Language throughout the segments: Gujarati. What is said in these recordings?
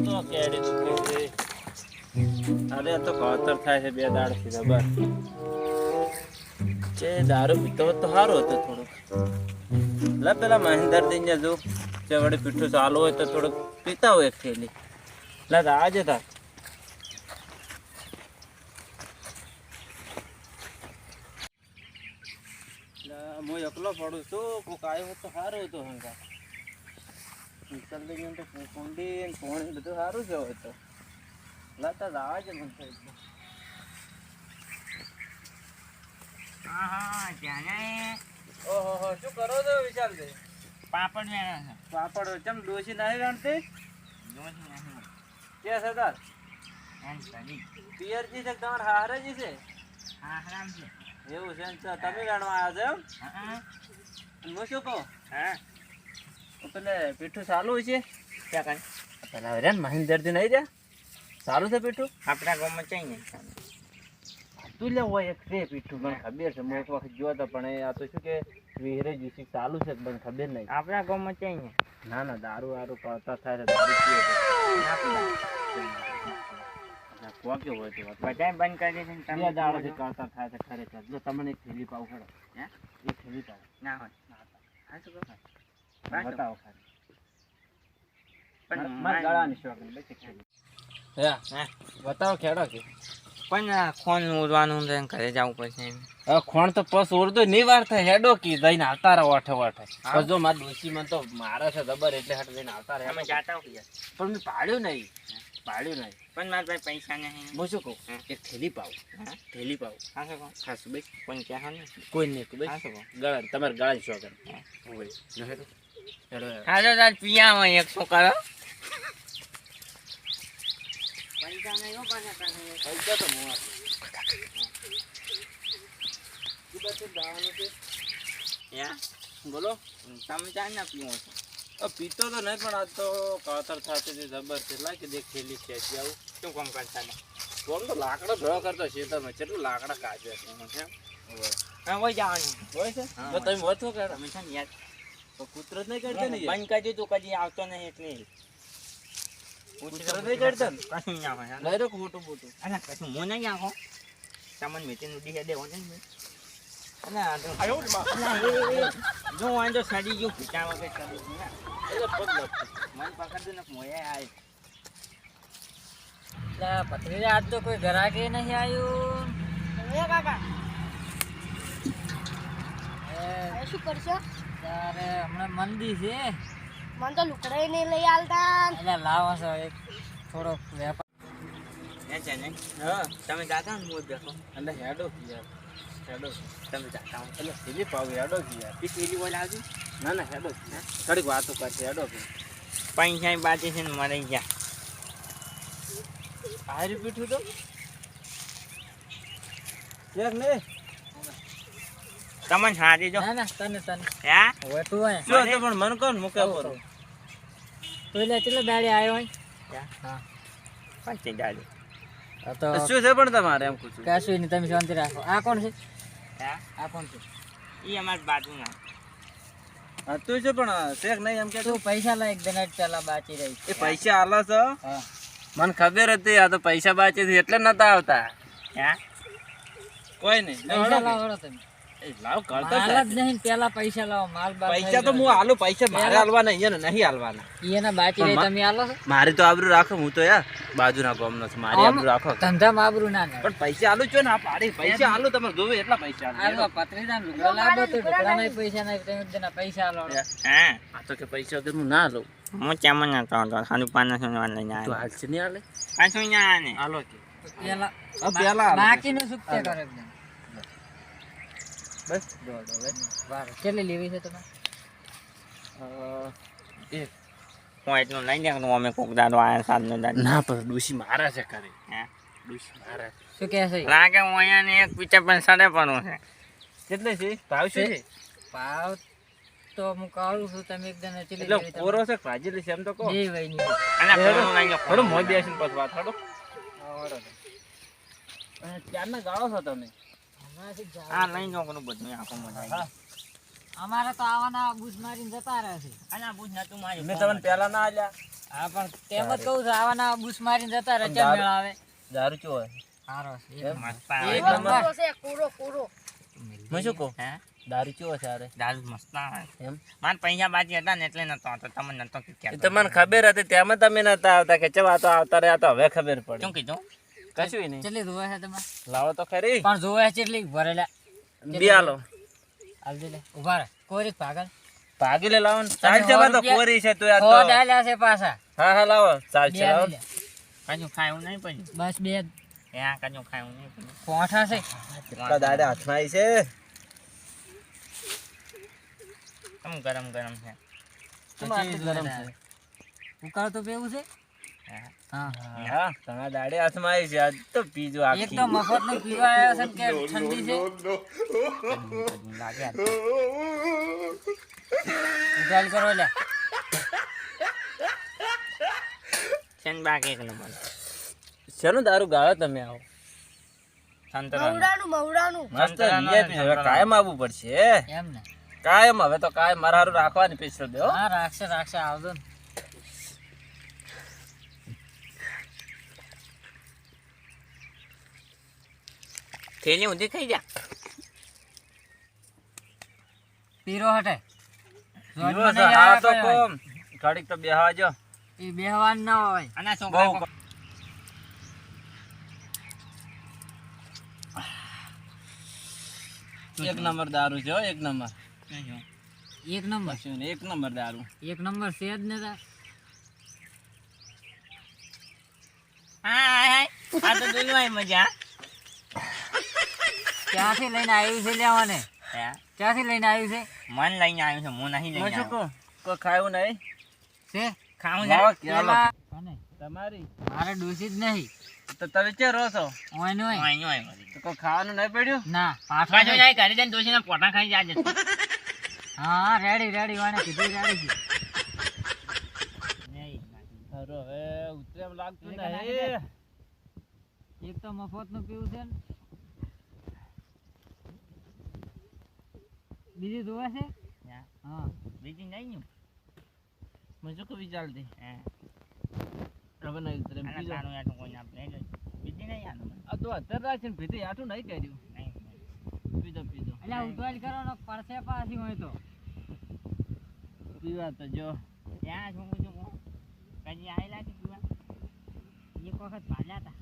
તો કેડી દુખે છે. અરે તો કળતર થાય છે બે દાડથી જબર. જે દારૂ પીતો હોત તો સારું હતું થોડુંક. લા પેલા મહેન્દર દિને જો જે વળી પીઠું ચાલુ હોય તો થોડુંક પીતા હોય એક થેલી. લા આજે તા હું એકલો પડું છું. કોક આવ્યો હોત તો સારું હતું. હંગા નીકળી તો કુંડી પોણી બધું સારું જ હોય તો લાતા આવા જ મન થાય. ઓહો શું કરો છો વિશાલભાઈ? પાપડ વેણા છે. પાપડ ચમ ડોસી નહીં રાંધતી? કે છે તાર પિયરજી છે તમારે હારેજી છે? એવું છે ને તમે રાણવા આવ્યા છો એમ? હું શું કહું પેલે પીઠું ચાલુ છે પેલા રે મહેન્દ્રજી નહીં રહ્યા સારું છે પીઠું આપણા ગામમાં ચાઈ નહીં તું લે હોય એક છે પીઠું મને ખબર છે. હું એક વખત જોયો હતો પણ આ તો શું કે વિહરે જીસી ચાલુ છે મને ખબર નહીં. આપણા ગામમાં ચાઈ નહીં. ના ના દારૂ વારું કરતા થાય છે દારૂ પીએ કોકે હોય તો બધાય બંધ કરી દીધી ને બે દાડોથી કરતા થાય છે ખરેખર. જો તમને એક થેલી પાવ ખરો એક થેલી પાવ ના હોય બતાવો ખાલી પણ મારા ગળાની શોખની બચી ખાલી બતાવો ખેડો કે પણ ખોન ઉડવાનું છે ઘરે જવું પડશે. હવે ખોણ તો પસ ઓરતો નહીં વાર થાય હેડો કી દઈને આવતા રહો ઓઠે ઓઠે. પણ જો મારા ડોસી મને તો મારે છે જબર એટલે હાટ લઈને આવતા રહે. અમે જાતા હોઈએ પણ મેં પાડ્યું નહીં પણ મારા પાસે પૈસા નહીં. હું શું કહું એક થેલી પાવ થેલી પાવ ખાસો કહો ખાસું ભાઈ કોઈ ક્યાં નહીં કોઈ નહીં ભાઈ ખાસો કહો ગળા તમારે ગળાની શોખ હેડો ખાસો તાર પિયા હોય 100 કરો પૈસા નહીં હો પાછા પૈસા તો હું બોલો તમે ચાર ના પીવો છો પીતો તો નહીં પણ આજ તો કાતર થતી હતી જબર છે. લાગે દેખ થેલી ખેંચી આવું શું કામ કરતા ને કોણ તો લાકડો ભેળો કરતો છે તમે કેટલું લાકડા કાઢે છે હા હોય જવાનું હોય છે હા, તો તમે વધો કે તમે છે ને યાર તો કૂતરો જ નહીં કરતો ને બંધ કરી દીધું કદી આવતો નહીં એટલે કૂતરો નહીં કરતા ને કશું ના હોય ડાયરેક્ટ મોટું મોટું અરે કશું હું નહીં આખો સામાન મીટિંગ ઉડી છે દેવો છે ને જો વાંધો સડી ગયું પીટા વગર સડી ગયું એટલે પગ લાગતું. મન પકડતું ને મોયા આવે પથરી આજ તો કોઈ ગ્રાહકે નહીં આવ્યું. શું કરશો? તારે હમણાં મંદી છે મને તો લુકડાઈ નહીં લઈ આલતા. એટલે લાવો છો એક થોડો વેપાર. એ છે ને હા તમે જાતા ને મોજ દેખો એટલે હેડો યાર હેડો તમે જાતા હો એટલે થેલી પાવ હેડો યાર. પીલી બોલ આવજો ના ના હેડો થોડીક વાતો કરશે હેડો પૈસા બાકી છે ને મરી ગયા હારી પીઠું તો એક નહીં તમને સારી જો ના ના તને હે હવે તું હોય શું છે પણ મન કોણ મૂકે પર તું એટલે કેટલા દાડે આવ્યો હોય હા પાંચી ગાડી આ તો શું છે પણ તમારે એમ પૂછું કશું નહીં તમે શાંતિ રાખો. આ કોણ છે? હે આ કોણ છે? એ અમારી બાજુના હા તું છે પણ શેખ નહીં એમ કે તું પૈસા લા એક દિન પેલા બાકી રહી. એ પૈસા આલો છો હા મને ખબર હતી આ તો પૈસા બાકી છે એટલે નતા આવતા. હે કોઈ નહીં પૈસા લાવો વળો તમે. લાવ કરતો માલ જ નહીં પેલા પૈસા લાવો માલ બાલ પૈસા તો હું આલું પૈસા મારે આલવાના અહીંયા ને નહીં આલવાના. એના બાકી રહી તમે આલો છો. મારી તો આબરૂ રાખો હું તો યાર બાજુના ગામનો છું મારી આબરૂ રાખો ધંધામાં આબરૂ ના ને પણ પૈસા આલું છો ને આ પાડી પૈસા આલું તમે જોવે એટલા પૈસા આલો. આ પત્રીના લુગડા લાવો તો લુગડા નહીં પૈસા નહીં તમે તેના પૈસા આલો. હે આ તો કે પૈસા વગર હું ના લઉં. હું ચામન ના તો સાનું 500 લઈને તો આવ્યો હાલ છે નહીં આલે 500 ના આને આલો કે પેલા પેલા આલો. બાકીનું સુકતે કરે એકદમ. બસ દોડો હવે વાહ કેટલી લેવી છે તમે? એક હું એટલું નહીં દેખતું અમે કોક દાડો આયા સાતનો દાડો ના પણ ડોશી મારા છે કરે હે ડોશી મારા છે. શું કહે છે? લાગે હું અહીંયા ને એક પીછે પણ સડે પડું છે કેટલે છે ભાવ શું છે ભાવ તો હું કહું છું તમે એકદમ ચીલી એટલે લેવી તમે. કોરો છે ભાજેલી છે એમ તો કહો બે વયની છે. અને પેલું લઈ જાઓ. થોડું મોય બેસીને પછી વાત હાડો ક્યારના ગાળો છો તમે હમણાંથી જ જાઓ. હા લઈ જાઓ કોનું બધું આખું મજા આવી અમારે તો આવાના બૂસ મારીને જતા રહે છે. આના બૂજ નતું માર્યું. મેં તમને પહેલા ના આલ્યા. હા પણ તેમ જ કહું છું આવાના બૂસ મારીને જતા રહે ચમ મેળ આવે. દારૂ ચો હોય. સારો છે. એમ? મસ્ત એક આવે. નંબર. કોરો છે, કોરો કોરો. હું શું કહું? હે? દારૂ ચો છે અરે. દારૂ મસ્ત આવે. એમ? મારે પૈસા બાકી હતા ને એટલે નતો આવતો. તમને નતો એ કીધું. તો મને ખબર હતી તેમાં તમે નતા આવતા કે ચવા તો આવતા રહ્યા તો હવે ખબર પડી. શું કીધું? કશું નહીં. કેટલી જોવે છે તમે? લાવો તો ખરી. પણ જોવે છે કેટલી ભરેલા. બે આલો. આવજે લે ઉભા રહે. કોરી પાગલ. ભાગી લે લાવો ને. ચાલ જવા તો કોરી છે તું આ હો તો. ડાલ્યા છે પાછા. હા હા લાવો. ચાલ બે છે લાવો. આવી લે. કજું ખાયું નહીં પડ્યું. બસ બે ત્યાં કજું ખાયું નહીં પડ્યું. કોઠા છે. કેટલા દાડા હાથમાં આવી છે. કેમ ગરમ ગરમ છે. કેમ આટલું ગરમ છે? ઉકાળ તો પેવું છે. હે? હા હા ઘણા દાડે હાથમાં આવી છે આજ તો પીજો એક આખી. તો મફત નું પીવા આવ્યા છે ને કે ઠંડી છે. કજું લાગે આ તો. ઉધાલ કરો લે. છે ને બાકી એક નંબર. શેનું દારૂ ગાળો તમે આવો? સંતરાનું. મવડાનું મસ્ત VIP હવે કાયમ આવવું પડશે. એમ ને. કાયમ હવે તો કાયમ મારા હારું રાખવાની પૈસા દે હો. હા રાખશે રાખશે આવજો ને. થેલી ઊંધી ખાઈ જા. પીરો હટે. પીવો છે, હા તો કોમ. ઘડીક તો બેહવા જો. એ બેહવાન ના હોય. અને છોકરા બહુ એક નંબર દારૂ છે હો, એક નંબર. એક નંબર કશું નહીં, એક નંબર દારૂ. એક નંબર છે જ ને તાર. હા આ તો જોયું મજા. ક્યાંથી લઈને આવ્યું છે લેવાને? હે? ક્યાંથી લઈને આવ્યું છે? મન લઈને આવ્યું છે, હું નહીં હું લઈને શું આવ્યો. કહું? કોઈ ખાયું નહીં? છે ખાવું લાવો, છે? ચાલો. પેલા- કોને? તમારી મારે ડોસી જ નહીં. તો તમે ચે રહો છો? ઓયનું હોય. અહીં હોય વળી. તો કોઈ ખાવાનું નહીં પડ્યું? ના પાછો પાછું જાય ઘરે જઈને ડોશીના પોટા ખાઈ જાજે. હા રેડી રેડી વાને કીધું રેડી છે. નહીં. હારું, હવે ઉતરે એમ લાગતું એક નાખી નહીં. એક તો મફત નું પીવું છે ને બીજું જોવે છે. હા. હા બીજી નહીં ને? મેં શું કહું વિચારતી? હે. હવે નહીં ઉતરે એમ આના બીજો. તારું યાર કોઈ ના આપણે બીજી નહીં આનું. આ તો અત્યારે રાખીને ભીતી આટું નહીં કર્યું. નહીં. પીધો પીધો. એટલે ઉતવાલ કરો ને પડશે પાછી હોય તો. પીવા તો જો. ત્યાં શું કીધું હું? કદી આયેલા કે પીવા? એક વખત ભાલ્યા હતા.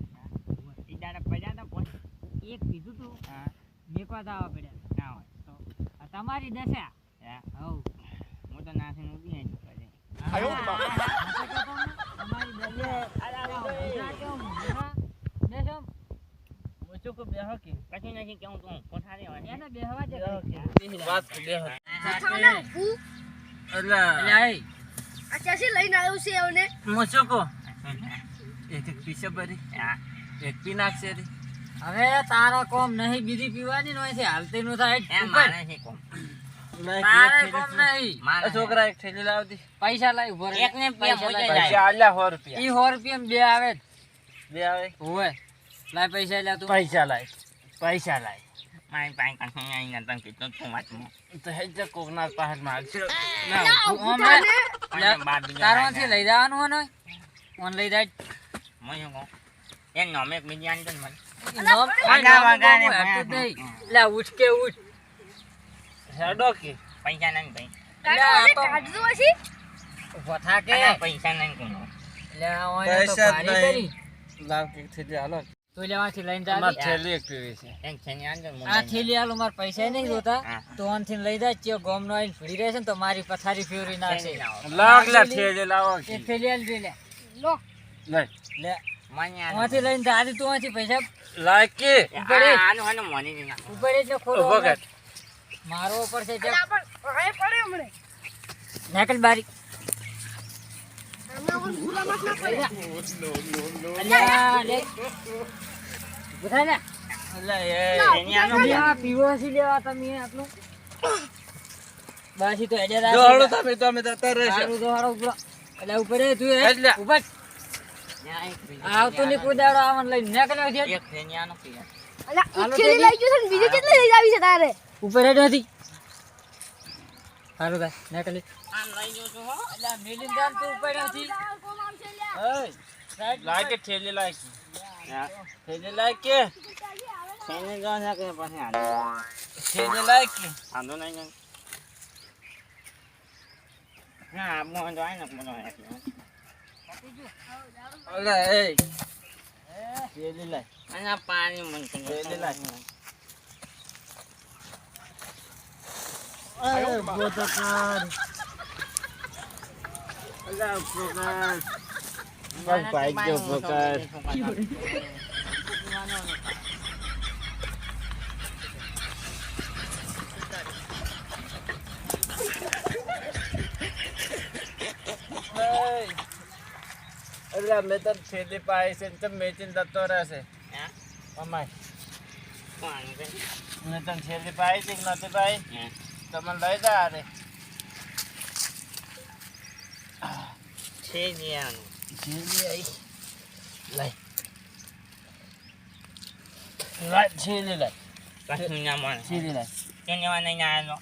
એ દાડા પડ્યા હતા કોઈ? એક પીધું તું હા. મેકવા તો આવવા પડ્યા. ના હોય. તો આ તમારી દશા. હે? હવ હું તો નાખીને ઊભી નહીં કરે. તમારી દશા. બેસો. હું શું કહું બેહો કે? કશું નથી કેવું તું કોઠારે હોય. એને બેહવા દે. વાત તો બેહો. ખાના ઊભું. એટલે એટલે આય. આ ચાસી લઈને આવ્યું છે એવને. હું શું કહું? એક એક પીશે ભરી. હા. એક પી નાખશે રી. હવે તારા કોમ નહીં બીજી પીવાની ન હોય છે હાલતી નું થાય એમ મારે છે કોમ. તારે કોમ નહીં મારે આ છોકરા એક થેલી લાવતી. પૈસા લાવી ઉભો રહે. એકને બે પૈસા મોજે લાવી. પૈસા આલ્યા 100 રૂપિયા. ઈ 100 રૂપિયા બે આવે જ. બે આવે. હોય લાય પૈસા લે તું. પૈસા લાય. પૈસા લાય. મારી પાસે કશું નહીં નતું કીધું તું વાતમાં. તો હેજે કોકના પાસે માગશે. અને બાર બીજા તારમાંથી લઈ જવાનું હોય ને ઓન લઈ જાય. હું શું કહું? એ નોમે એક બીજી આનજો ને મને. નોમ વાગા વાગા ને હેઠું જ નહીં. લે ઉઠ કે ઉઠ. હેડો કે. પૈસા નહીં ભાઈ. કાઢજો હશે. ઉભો થા કે. અને પૈસા નહીં કોનો. લે ઓય તો પૈસા જ ભારી નહીં. કરી. લાવ કે થેલી હાલો. તું લેવાથી લઈને માર જા. થેલી એક પીવી છે. એક છે ને આનજો ને આ મને. થેલી આલું માર પૈસા નહીં જોતા. હા. તો ઓનથી લઈ જાય ચિયો ગોમ નો આઈને ફરી રહેશે ને તો મારી પથારી ફેરવી નાખશે. લાવ લે થેલી લાવો કે. એક થેલી આલી દે લે. લો. લઈ. લે મને આનો. ઓનથી લઈને જાદી તું ઓનથી પૈસા લાય કે. ઉપર એ. આનું હને મને નહીં નાખો. ઉપર એટલે ખોલો ઉભો કર. મારો ઉપર છે અલા પણ હવે પડે હમણે. નાકલ બારી. આમાં પણ ગુલામાં ના પડે. અલ્યા લે ઉઠા લે. અલા એ. એની આનો લેવા પીવો છે લેવા તમે આટલું બાસી તો હેડે જો હળો તમે જતા રહેશો. સારું તો હારો ઉભરો. એટલે ઉપર એ તું એટલે. ઉપર ત્યાં એક બીજી. આવતો ની કુદાડો આવન લઈને નીકળ્યો છે એક છે ને આનો પીવા. અલા હાલો ઈ થેલી થેલી. લઈ ગયું છે ને બીજી કેટલી લઈ આવી છે તારે. ઉપર હેડ હતી હારું થાય નીકળી આમ લઈ જઉં છું હો. એટલે મિલિન જાન તું પડ્યો છી કોમ આમ છે લ્યા. લાય કે ઠેલી લાય કે. હા, ઠેલી લાય કે. ઠેલી ગાવ છે કે પછી આને. ઠેલી લાય કે. આંધો નહીં ને. હા, મોં જો આય ને મોં એટલે. અલે એ ઠેલી લાય. અને આ પાણી મન ઠેલી લાય. અરે બોતકાર અલા પ્રકાર બસ ભાઈ ગયો પ્રકાર અલા મેં તો છેલ્લી પાઈ છે તો મેચીને જતો રહેશે હા? અમાય પાણી છે. મેં તને છેલ્લી પાઈ છે કે નથી પાઈ હા. તમે લઈ જા અરે ઠેલી આનું. છેલ્લી આઈ લઈ લાય છેલ્લી લાય કશું ના મળે. છેલ્લી લાય તેને વા નહીં આવેલો.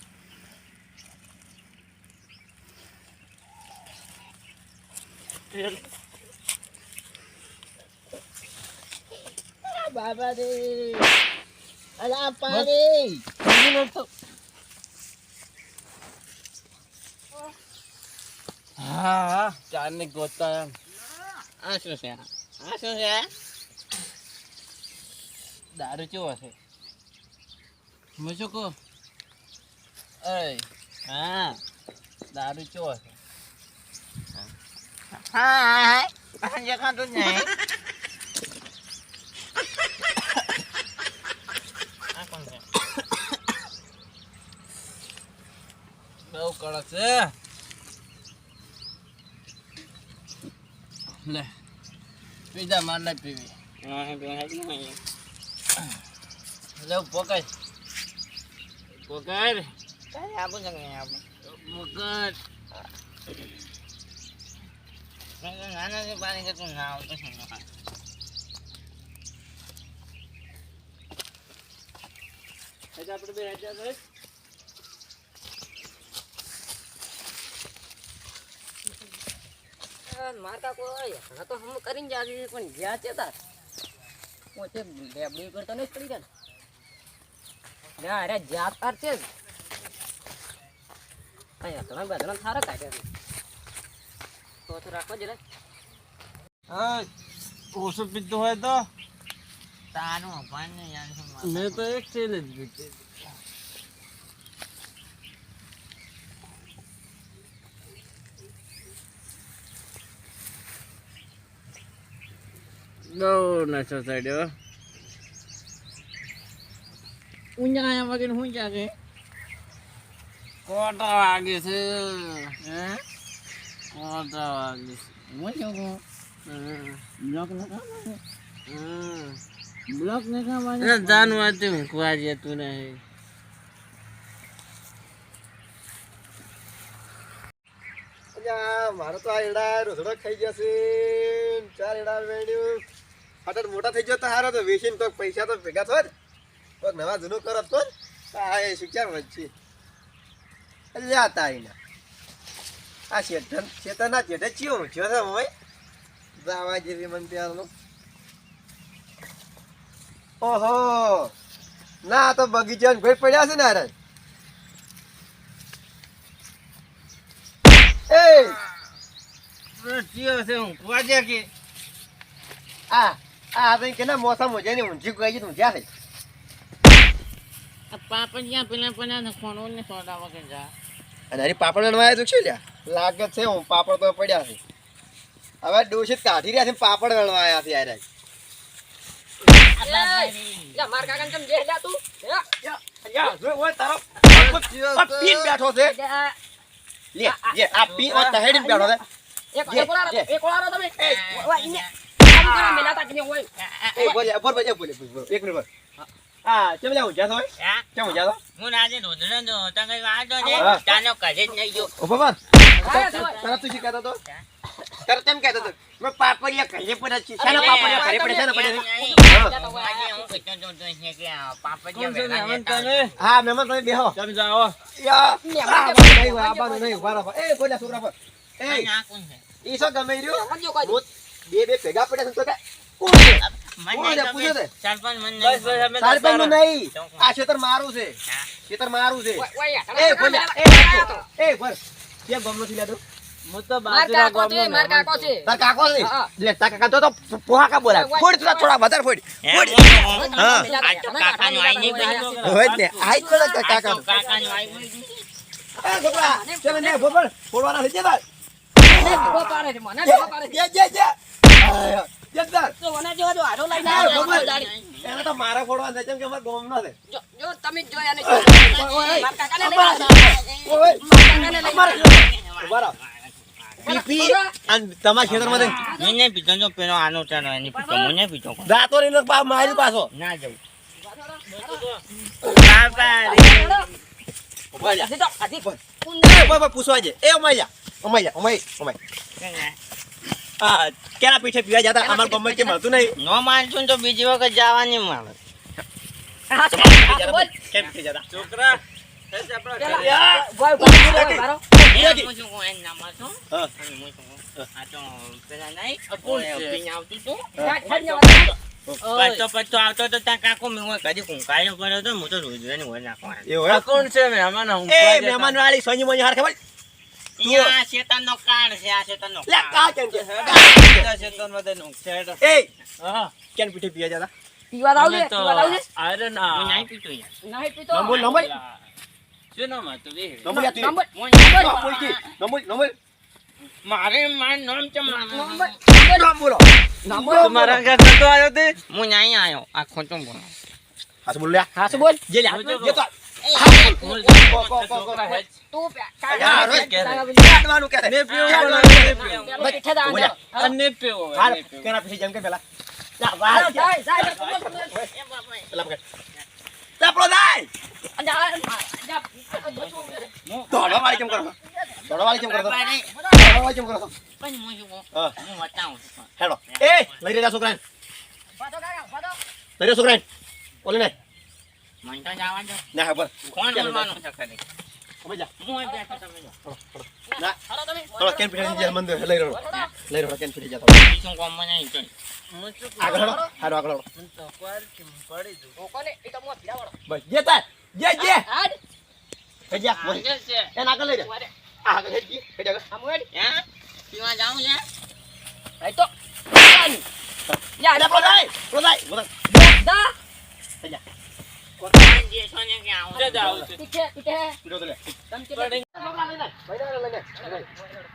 બાબા રે અલા પાણી હા ચારની ગોતા એમ આ શું છે? આ શું છે? દારૂ કેવો હશે હું શું કહું અય હા દારૂ કેવો હશે હા, હા. દેખાતું જ નહીં. આ કોણ છે? બહુ કડક છે લે પીધા માર નહીં પીવી લે પોકાય પોકાય કાંઈ આપું છે કે નહીં આપું? પોકાય નાના જે પાણી કે તું ના આવતો છે ને. એટલે આપણે બે હજાર હોય મારતા કોઈ હવે તો હમ કરીને જાતી પણ જ્યાં છે તાર પોતે લેબડી કરતો નહીં પડી જાય ને અરે જ્યાં તાર છે જ અહીંયા બધા સારા કાઢ્યા તો રાખો જરા હા ઓછું પીધું હોય તો તારું અપાન ને યાર શું મારે. મેં તો એક છે જ પીધી બહુ નશો ચડ્યો ઊંઝા આયા વગર હું ક્યાં છે? કોટા વાગે છે હે? કોટા વાગે છે હું શું કહું? બ્લોક ને ખાવાનું. હમ બ્લોક ને ખાવાનું. જાનવા ઊંઘવા જતું નહીં મારો તો આ એડા રોધડો ખાઈ જશે 4 એડા વેણ્યું ફાટટ મોટા થઈ ગયો તો હારો તો વેચીને તો પૈસા તો ભેગા થોત કોઈક નવા જૂનું કરત તો આ એ શિક્ષણ વચ્ચે લ્યા તારીના આ શેતરના જેઠે ચિયો ઊંચ્યો છે ભાઈ જાવા જેવી મન ત્યારનો ઓહો ના તો બગીચામાં કોઈ પડ્યા છે ને હારે એ ચિયો છે ઊંઘવા જે કે આ આ કેના મોસમ હોય ને ઊંઘી ગઈ તું જ્યાં છે આ પાપડિયા પેલા પેલા ને ખોણો ને સોડા વગર જા. અને હરી પાપડ વણવાય તો શું લ્યા લાગે છે હું પાપડ તો પડ્યા છે હવે ડોશી કાઢી રહ્યા છે પાપડ વણવાયા છે યાર માર કાકા કેમ જે લ્યા તું યા જો ઓય તારો આ પીન બેઠો છે લે લે આ પીન ઓ તહેડીને બેઠો છે એક ઓળારો તમે ઓય ઇને કામ કરે મેલાતા કે ઓય એ બોલે એક મિનિટ બોલ આ કેમ જાવ જા thôi હા? કેમ જા તો હું આજે રોધડો જો તો કઈ વાંધો ને હા. તાનો કજે જ નહીં જો. ઓ બાબા આયા તો તારા તું શીખાતો તો તરત એમ કહેતો હતો મેં પાપડિયા ઘરે પડ્યા છે શાના પાપડિયા ઘરે પડ્યા શાના પડ્યા હા મહેમાન તમે બેહો તમે જાઓ યા નહીં આબાનું નહીં બરાબર એ બોલ્યા છોકરા પર એ ઈ શું ગમે રહ્યો હું બે ભેગા પડ્યા છે તો કે કોણ છે પૂછો તે સરપંચ મને બસ બસ અમે સારપંચનું નહીં આ ખેતર મારું છે ખેતર મારું છે એ બોલ્યા એ ભર કેમ ગમનો થી લેતો હું તો માર બાજુના કાકો છે, માર કાકો છે. તાર કાકો છે હા. લે તાર કાકા તો પોહા કા બોલાય ફોડ થોડા વધારે ફોડ ફોડ હા. હોય જ ને આઈ તો કાકા એ છોકરા ચલ ને બોલ ફોડવાના છે તાર મને ભૂખો પાડે છે, મને ભૂખો પાડે છે. જે તાર તો મને જેવો જો હારો લઈને ના, આવ્યો, ખબર. દાડી. એને તો મારા ફોડવા છે કેમ કે અમાર ગોમ ના છે જો તમે જ જોયા ને ઓય, માર કાકાને લઈને અમાર- આવ્યો. ઓય માર કાકાને લઈને અમાર આવ્યો. ઉભા રહો. પીપી અને તમારા ખેતરમાં દે મને પીતો જો પેલો આનો ચાનો એની પીતો મને પીતો દાતો રીનો પા મારી પાછો ના જવું ઉભા જા હજી તો, હજી. બોય પૂછવા છે એ અમાય આ કેના પીઠે પીવા જતા અમાર ગમે કે મળતું નહીં નો માનશું તો બીજી વખત જવાની મળે હા, બોલ. કેમ પીઠે જતા છોકરા હેસ આપણા પેલા, ઘરે. બોલ, બોલ, બોલ, મારો. હું શું કહું એનું નામ હતું હા. અને હું શું કહું આ તો પેલા નહીં કોણ છે? પીને આવતું હતું હેડ, પચ્ચો આવતો તો ત્યાં કાકો મેં કદી કુંકાયો કર્યો તો હું તો રોજ એને હોય નાખવાનો એવું આ કોણ છે મહેમાન હું એ મહેમાન વાળી સોની મોની હાર ખબર આ શેતાનનો કાળ છે આ શેતાનનો લે કા કેમ કે ક્ષેત્રમાં તે નુકસાન એ હા કેન પીઠે પીવા જતા પીવા લાવજે, મને તો પીવા લાવજે. આયરન હું આ નહીં પીતો યાર નહીં પીતો. નંબર નંબર શું નામ હતું રે નંબર યાદ નંબર, નંબર મારે મારું નામ છે નંબર, નામ બોલો તમારા ઘર નતો આવ્યો તે હું નહીં આવ્યો આ ખોટું બોલો હાથ બોલ લે હા, શું બોલ? જે લે હું જો જે તો છોકરા હેજ તું પે- યાર, કાકા- કે રે. કાકા બોલી. કાઢવાનું કે ને પીવો બોલો ને પીવો પેલો પીઠે દાવ બોલ્યા. દો. અને પીવો હાલ ને પીવો કેના પીઠે જેમ કે પેલા લા હાલો, વાહ જાય, જાય, જાય, તમે- પેલા પકડ ચાપડો દાય જા, દોડો વાળી કેમ કરો દોડો વાળી કેમ કરો દોડો વાળી કેમ કરો પણ હું શું કહું હા હું બતાવું છું હેડો એ લઈ રે જા છોકરાને ભાતો કાકા, ભાતો. લઈ રે છોકરાને ઓલે ને મને તો જવા દો ના ખબર કોણ બોલવાનું છે ખરી અમે જા હું અહીં બેઠો તમે જો ના હાલો તમે. થોડો કેન પીઠે જે મંદિર લઈ રહ્યો લઈ રહ્યો કેન પીઠે જતો શું કોમ મને નહીં જોઈ હું શું આગળ હેડો હાડો આગળ હેડો હું તો પર પડી દઉં રોકો ને, એ તો મોં પીડા વાળો. બસ જે તાર જે હાડ. હે જા મોય છે એને આગળ લઈ રે ઉભા રે. આગળ હે જી હે આગળ આમ હેડ. હે પીવા જાઉં છે અહીં તો. જા, જા જા, પ્રોદાય પ્રોદાય જા. હે જા કોણ જે છો ને કે આવું જે જાવ છે પીઠે, પીઠે. પીઠો તો લે તમે કેટલા- પડી છોકરા લઈને. લઈને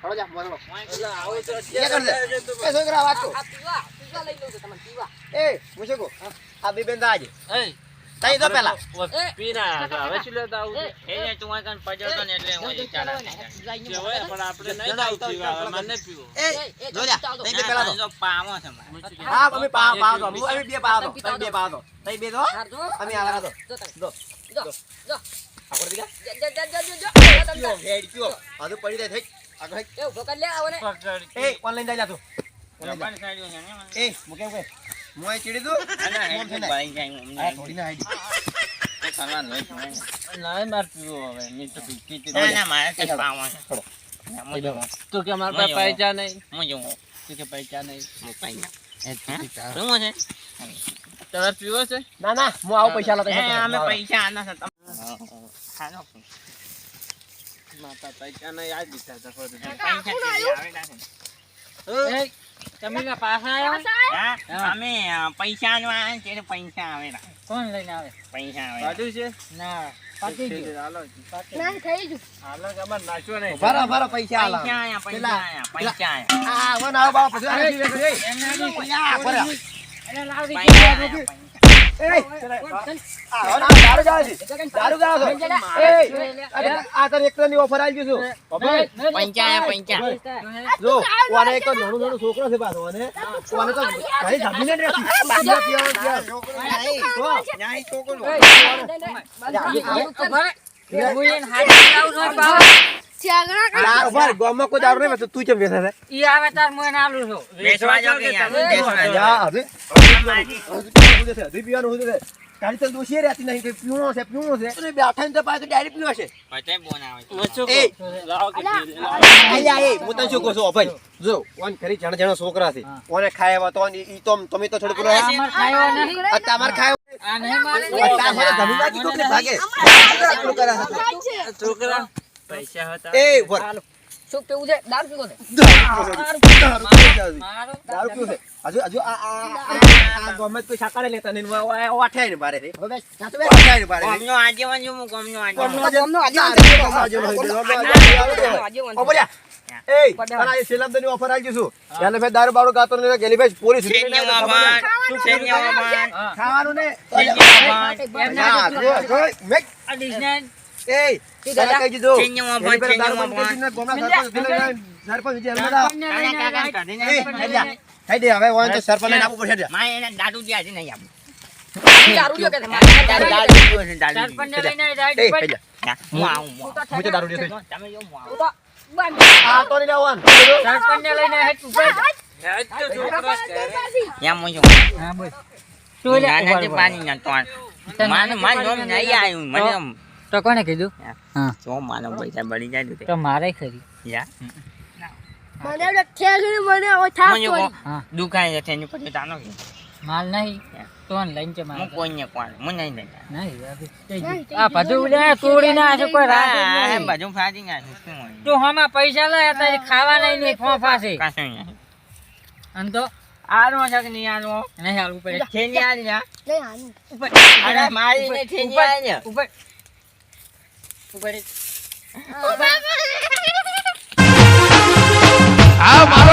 હળો જા મોનો એટલે આવું તો એ કર દે એ છોકરા વાતો આ પીવા, પીવા લઈ લઉં છું તમને, પીવા. એ મુશકો આ બે બેન દાજે એ તઈ તો પેલા પીના હવે શું લેતા આવું છે? એ જે તું આ કાન પડ્યો તો ને એટલે હું વિચાર જે હોય પણ આપણે નહીં જાવ પીવા હવે મને પીવો એ જો જા તઈ બે પેલા તો તો પાવો છે મારે હા અમે પાવ દો હું અમે બે પાવ દો તઈ બે પાવ દો તઈ બે દો હાર જો. અમે આલા દો જો તમે. દો જો, જો. આગળ દીધા જા, જા, જા, જા, જા. જા, પીઓ તમે. હેડ પીઓ આદુ પડી જાય થઈ આગળ હેડ એ ઉભો કરી લે, આવો ને. પકડ એ ઓનલાઈન જાય જા તું જબાન સાઈડ છે ને એ મુકે મુકે મોય ચીડી દઉં અને મોમ હેડ થઈ બાઈ જાય હું આ થોડી ના આઈડી કરવા નહીં છું ના માર પીવો હવે મેં તો પીતી ના ના મારે તો પાવો છે છોડો. તું કે મારા પાસે પૈસા નહીં હું જો તું કે પૈસા નહીં હું પાઈ ના એ તું પીતા. શું છે તમે પીવો છે ના ના હું આવું પૈસા લાતો એ અમે પૈસા આના છે ખાનો માતા પૈસા નહીં આ દીધા હતા ખોટું. પૈસા કેવી આવે ના એ, તમે ના પાછા આવ્યા હા અમે પૈસા નો આવે છે પૈસા આવેલા કોણ લઈને આવે પૈસા આવે પાડ્યું છે ના, પાકી છે, ગયું. હાલો ના થઈ ગયું હાલો કે અમારે નાખ્યો નહીં ભરો ભરો પૈસા આલા પૈસા આયા પૈસા આયા પૈસા આયા આ વન આવ બાપ પછી આ જીવે કરે એને લાવ દે. પૈસા આયા એ આ વન આવ દારૂ જાય છે દારૂ ગાળો છો એ આ તને એક ની ઓફર આવી ગયું છું બાપા પૈસા આયા પૈસા જો ઓને એક તો નાનો છોકરો છે પાછો અને ઓને તો ઘરે જમીને જ રાખી નહીં છોકરો હું એને હાથ લાવું છું, બાવા. ચાગણા તાર ઉભા ગામમાં કોઈ દારૂ નહીં વેચતું, તું કેમ વેચે છે? ઈ આવે તાર મોય નાલું છું વેચવા જાઓ કે યાર, વેચવા જાઓ. યા, હજી પીવાનું હોય છે. તારી તો દોષી રહેતી નહીં કે પીવો છે. અને બેઠા ને તો પાછું ડાયરેક્ટ પીવો છે. પછી બોન આવે છે. મચુકો એ. લાવો કે થેલી લાવો. અહીંયા એ હું તને શું કહું છું ભાઈ, જો ઓન ખરી જાણા છોકરા છે, ઓને ખાયા તો ઈ તો તમે તો થોડું પેલું અમાર ખાયો નહીં આ તમાર ખાય આ નહીં મારે તાર મને ધમી લાગી કોકને ભાગે આટલું કરે છે. છોકરા પૈસા હતા એ ઉપર શું કેવું છે દારૂ પીવો છે મારો દારૂ પીવું છે. હજુ આ ગમે કોઈ શાકારે લેતા નહીં, વાઠાય ને બારે રે. હવે બસ સાચું બેસ વાઠાય ને બારે રે. ગમનો આગેવાન જો, હું ગમનો આગેવાન. ઓ બોલ્યા એ તારા એ સેલામદાની ઓફર આવી છું. એટલે ભાઈ દારૂ બારૂ ગાતો ને ગેલી ભાઈ પોલીસ સેન્યવા ભાન, સેન્યવા ભાન, ખાવાનું ને સેન્યવા ભાન, ના જો મેક આ ડિઝાઇન એ તારા કઈ દીધું સેન્યવા ભાન, સેન્યવા ભાન. સરપંચ વિજય હરમદા કાકા કાકા કાઢીને એ થઈ દે હવે ઓન તો સરપંચ ને આપવું પડશે. માં એને દારૂ દે આજે નહીં આપું. દારૂ લ્યો કે છે દારૂ પીવો છે, દારૂ પીવો. સરપંચને લઈને એ રાઈડ પર થઈ જા. હું આવું, હું આવું. હું તો દારૂ દેતો તમે જો, હું આવું. તો બંધ આ તો નહીં લેવાનું. સરપંચને લઈને હેઠ ઉપર હેડ તો છોકરા કરે. એમ હું છું. હા બોલ હું નાનાથી પાણી નતો આન. માનું નામ નહીં આવ્યું. મને આમ તો કોને કીધું જો માનો પૈસા બળી જાય તો તો મારે ખરી યા મને હવે ઠેકીને મને હવે થાપ મને પડી. હા દુકાન જશે એની પછી તાનો કે માલ નહીં તો લઈને છે માલ હું કોઈને કોણ હું નહીં લેતા. નહીં આ બધું લે તોડી ના છે કોઈ રાહ આ નહીં બધું ફાડી નાખ્યું શું હોય? તું હમણાં પૈસા લે અત્યારે ખાવા નહીં ફોફા છે કાંસું નહીં. અને તો આનો છે કે નહીં આનો? નહીં હાલ ઉપર થેલી આલી જા. નહીં આનું. અરે મારી ને થેલી આલી જા. ઉપર ઉપર આ મારો